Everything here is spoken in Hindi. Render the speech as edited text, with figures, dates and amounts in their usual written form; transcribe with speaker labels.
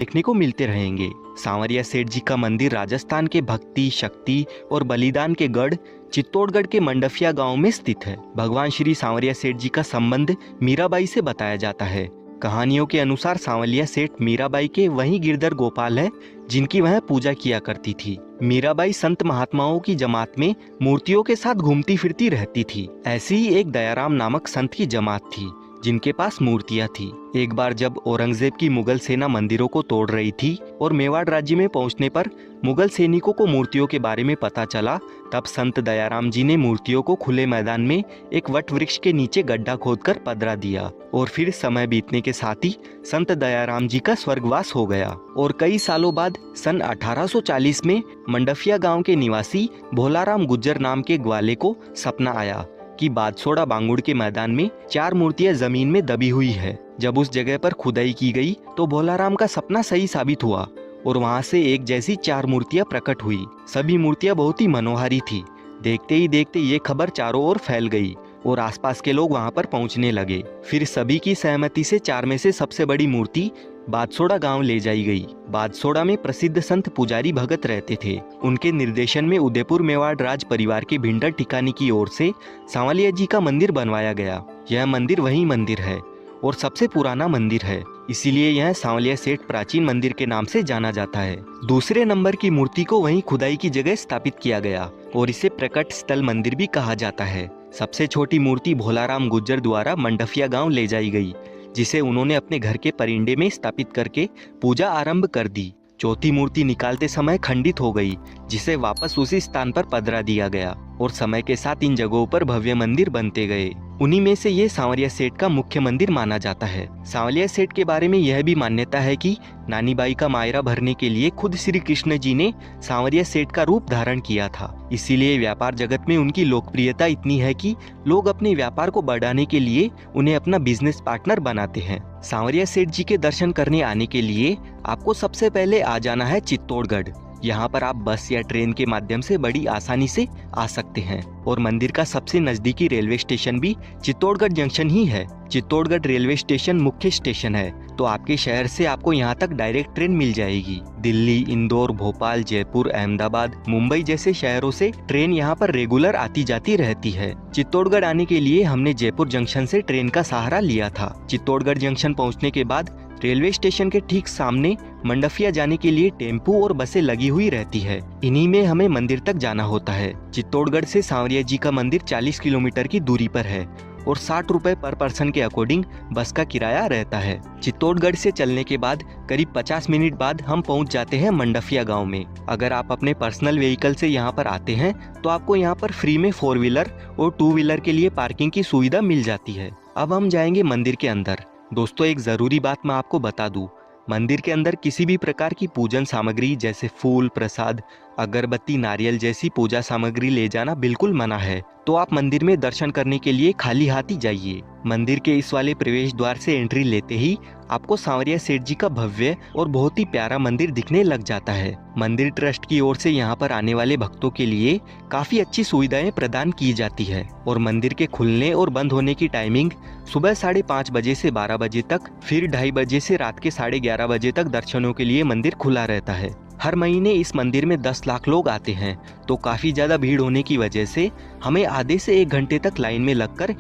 Speaker 1: देखने को मिलते रहेंगे। सांवरिया सेठ जी का मंदिर राजस्थान के भक्ति, शक्ति और बलिदान के गढ़ चित्तौड़गढ़ के मंडफिया गांव में स्थित है। भगवान श्री सांवरिया सेठ जी का संबंध मीराबाई से बताया जाता है। कहानियों के अनुसार सांवरिया सेठ मीराबाई के वही गिरधर गोपाल है जिनकी वह पूजा किया करती थी। मीराबाई संत महात्माओं की जमात में मूर्तियों के साथ घूमती फिरती रहती थी। ऐसी ही एक दयाराम नामक संत की जमात थी जिनके पास मूर्तियां थी। एक बार जब औरंगजेब की मुगल सेना मंदिरों को तोड़ रही थी और मेवाड़ राज्य में पहुंचने पर मुगल सैनिकों को मूर्तियों के बारे में पता चला, तब संत दयाराम जी ने मूर्तियों को खुले मैदान में एक वट वृक्ष के नीचे गड्ढा खोदकर पधरा दिया और फिर समय बीतने के साथ ही संत दयाराम जी का स्वर्गवास हो गया। और कई सालों बाद सन 1840 में मंडफिया गांव के निवासी भोलाराम गुज्जर नाम के ग्वाले को सपना आया कि बादसोड़ा बांगुड़ के मैदान में 4 मूर्तियां जमीन में दबी हुई है। जब उस जगह पर खुदाई की गई तो भोलाराम का सपना सही साबित हुआ और वहां से एक जैसी 4 मूर्तियां प्रकट हुई। सभी मूर्तियां बहुत ही मनोहारी थी। देखते ही देखते ये खबर चारों ओर फैल गई और आसपास के लोग वहां पर पहुंचने लगे। फिर सभी की सहमति से 4 में से सबसे बड़ी मूर्ति बादसोड़ा गांव ले जाई गई। बादसोड़ा में प्रसिद्ध संत पुजारी भगत रहते थे। उनके निर्देशन में उदयपुर मेवाड़ राज परिवार के भिंडर टिकानी की ओर से सांवलिया जी का मंदिर बनवाया गया। यह मंदिर वही मंदिर है और सबसे पुराना मंदिर है, इसीलिए यह सांवलिया सेठ प्राचीन मंदिर के नाम से जाना जाता है। दूसरे नंबर की मूर्ति को वहीं खुदाई की जगह स्थापित किया गया और इसे प्रकट स्थल मंदिर भी कहा जाता है। सबसे छोटी मूर्ति भोलाराम गुज्जर द्वारा मंडफिया गांव ले जाई गई, जिसे उन्होंने अपने घर के परिंडे में स्थापित करके पूजा आरंभ कर दी। चौथी मूर्ति निकालते समय खंडित हो गई, जिसे वापस उसी स्थान पर पधरा दिया गया और समय के साथ इन जगहों पर भव्य मंदिर बनते गए। उन्हीं में से ये सांवरिया सेठ का मुख्य मंदिर माना जाता है। सांवलिया सेठ के बारे में यह भी मान्यता है कि नानी बाई का मायरा भरने के लिए खुद श्री कृष्ण जी ने सांवरिया सेठ का रूप धारण किया था। इसीलिए व्यापार जगत में उनकी लोकप्रियता इतनी है कि लोग अपने व्यापार को बढ़ाने के लिए उन्हें अपना बिजनेस पार्टनर बनाते हैं। सांवरिया सेठ जी के दर्शन करने आने के लिए आपको सबसे पहले आ जाना है चित्तौड़गढ़। यहाँ पर आप बस या ट्रेन के माध्यम से बड़ी आसानी से आ सकते हैं और मंदिर का सबसे नजदीकी रेलवे स्टेशन भी चित्तौड़गढ़ जंक्शन ही है। चित्तौड़गढ़ रेलवे स्टेशन मुख्य स्टेशन है, तो आपके शहर से आपको यहाँ तक डायरेक्ट ट्रेन मिल जाएगी। दिल्ली, इंदौर, भोपाल, जयपुर, अहमदाबाद, मुंबई जैसे शहरों से ट्रेन यहाँ पर रेगुलर आती जाती रहती है। चित्तौड़गढ़ आने के लिए हमने जयपुर जंक्शन से ट्रेन का सहारा लिया था। चित्तौड़गढ़ जंक्शन पहुँचने के बाद रेलवे स्टेशन के ठीक सामने मंडफिया जाने के लिए टेम्पू और बसें लगी हुई रहती है। इन्हीं में हमें मंदिर तक जाना होता है। चित्तौड़गढ़ से सांवरिया जी का मंदिर 40 किलोमीटर की दूरी पर है और 60 रुपए पर पर्सन के अकॉर्डिंग बस का किराया रहता है। चित्तौड़गढ़ से चलने के बाद करीब 50 मिनट बाद हम पहुंच जाते हैं मंडफिया गांव में। अगर आप अपने पर्सनल व्हीकल से यहां पर आते हैं तो आपको यहां पर फ्री में 4 व्हीलर और 2 व्हीलर के लिए पार्किंग की सुविधा मिल जाती है। अब हम जाएंगे मंदिर के अंदर। दोस्तों, एक ज़रूरी बात मैं आपको बता दूं, मंदिर के अंदर किसी भी प्रकार की पूजन सामग्री जैसे फूल, प्रसाद, अगरबत्ती, नारियल जैसी पूजा सामग्री ले जाना बिल्कुल मना है। तो आप मंदिर में दर्शन करने के लिए खाली हाथ ही जाइए। मंदिर के इस वाले प्रवेश द्वार से एंट्री लेते ही आपको सांवरिया सेठ जी का भव्य और बहुत ही प्यारा मंदिर दिखने लग जाता है। मंदिर ट्रस्ट की ओर से यहाँ पर आने वाले भक्तों के लिए काफी अच्छी सुविधाएं प्रदान की जाती है और मंदिर के खुलने और बंद होने की टाइमिंग सुबह 5:30 बजे से 12 बजे तक, फिर 2:30 बजे से रात के 11:30 बजे तक दर्शनों के लिए मंदिर खुला रहता है। हर महीने इस मंदिर में 10 लाख लोग आते हैं, तो काफी ज्यादा भीड़ होने की वजह से हमें आधे से 1 घंटे तक लाइन में लगकर